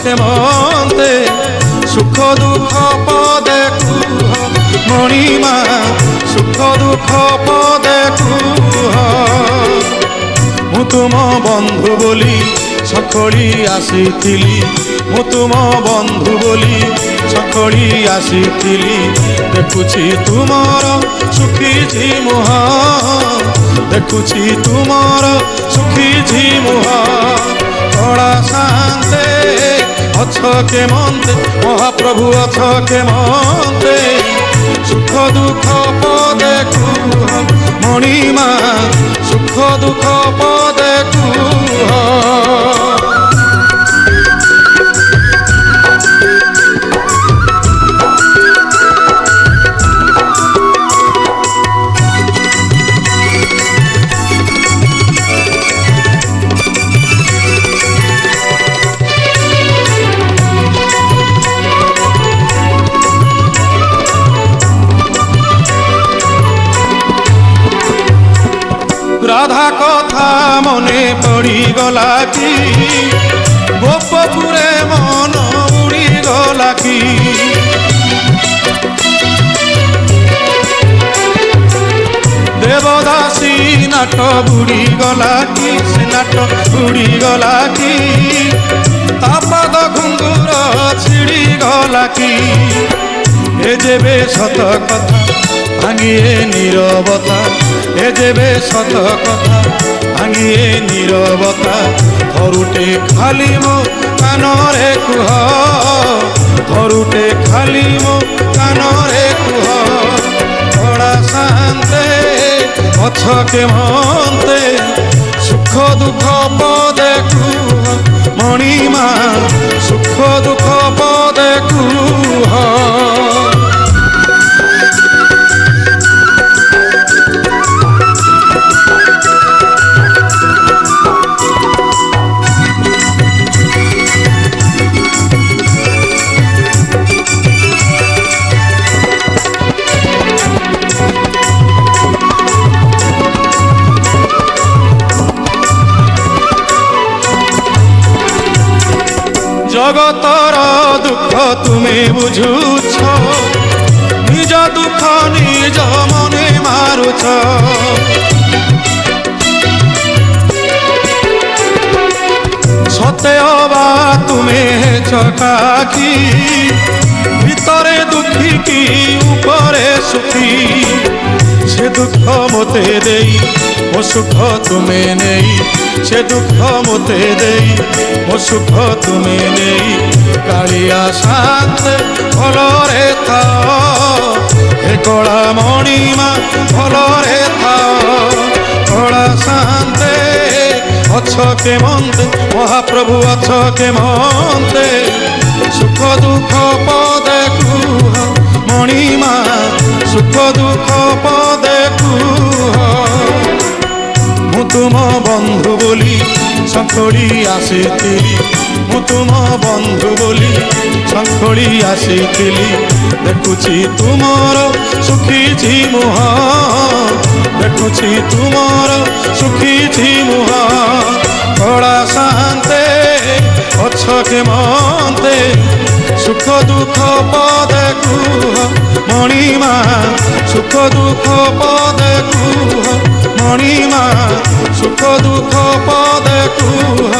କେମନ୍ତେ ସୁଖ ଦୁଃଖ ପଦେ କୁହ ମଣିମା ସୁଖ ଦୁଃଖ ପଦେ କୁହ। ମୁଁ ତୁମ ବନ୍ଧୁ ବୋଲି ସଖଳି ଆସିଥିଲି, ମୁଁ ତୁମ ବନ୍ଧୁ ବୋଲି ସଖଳି ଆସିଥିଲି। ଦେଖୁଛି ତୁମର ଶୁଖିଛି ମୁହଁ, ଦେଖୁଛି ତୁମର ଶୁଖିଛି ମୁହଁ। କଳା ଶାନ୍ତେ ଅଛ କେମନ୍ତେ ମହାପ୍ରଭୁ ଅଛ କେମନ୍ତେ ସୁଖ ଦୁଃଖ ପଦେ କୁହ ମଣିମା ସୁଖ ଦୁଃଖ ପଦେ କୁହ। রাধা কথা মনে পড়িগলা কি, গোপপুরে মন উড়িগলা কি। দেবদাসী নাট বুড়িগলা কি, সে নাট বুড়িগলা কি। তাপাদ ঘুঙ্গুর ছিড়িগলা কি। এ যেবে সত কথা ভাঙিয়ে নীরবতা, এ যেবে সত কথা ভাঙিয়ে নীরবতা। ধরুটে খালি মো কানরে কুহ, ধরুটে খালি মো কানরে কুহ। কড়া শান্তে অছ কেমন্তে সুখ দুঃখ পদে কুহ মণিমা সুখ দুঃখ পদে কুহ। জগতর দুঃখ তুমি বুঝুছ, নিজ দুঃখ নিজ মনে মারুছ। সতে অবা তুমি চকাকি, ভিতরে দুঃখী কি উপরে সুখী। সে দুঃখ মতে দেই ମୋ ସୁଖ ତୁମେ ନେଇ, ସେ ଦୁଃଖ ମୋତେ ଦେଇ ମୋ ସୁଖ ତୁମେ ନେଇ। କାଳିଆ ଶାନ୍ତେ ଭଲରେ ଥାଅ, ହେ କଳା ମଣିମା ଭଲରେ ଥାଅ। କଳା ଶାନ୍ତେ ଅଛ କେମନ୍ତେ ମହାପ୍ରଭୁ ଅଛ କେମନ୍ତେ ସୁଖ ଦୁଃଖ ପଦେ କୁହ ମଣିମା ସୁଖ ଦୁଃଖ ପଦେ କୁହ। ମୁଁ ତୁମ ବନ୍ଧୁ ବୋଲି ସଖଳି ଆସିଥିଲି, ମୁଁ ତୁମ ବନ୍ଧୁ ବୋଲି ସଖଳି ଆସିଥିଲି। ଦେଖୁଛି ତୁମର ଶୁଖିଛି ମୁହଁ, ଦେଖୁଛି ତୁମର ଶୁଖିଛି ମୁହଁ। କଳା ଶାନ୍ତେ ଅଛ କେମନ୍ତେ ସୁଖ ଦୁଃଖ ପଦେ କୁହ ମଣିମା ସୁଖ ଦୁଃଖ ପଦେ କୁହ ମଣିମା ସୁଖ ଦୁଃଖ ପଦେ କୁହ।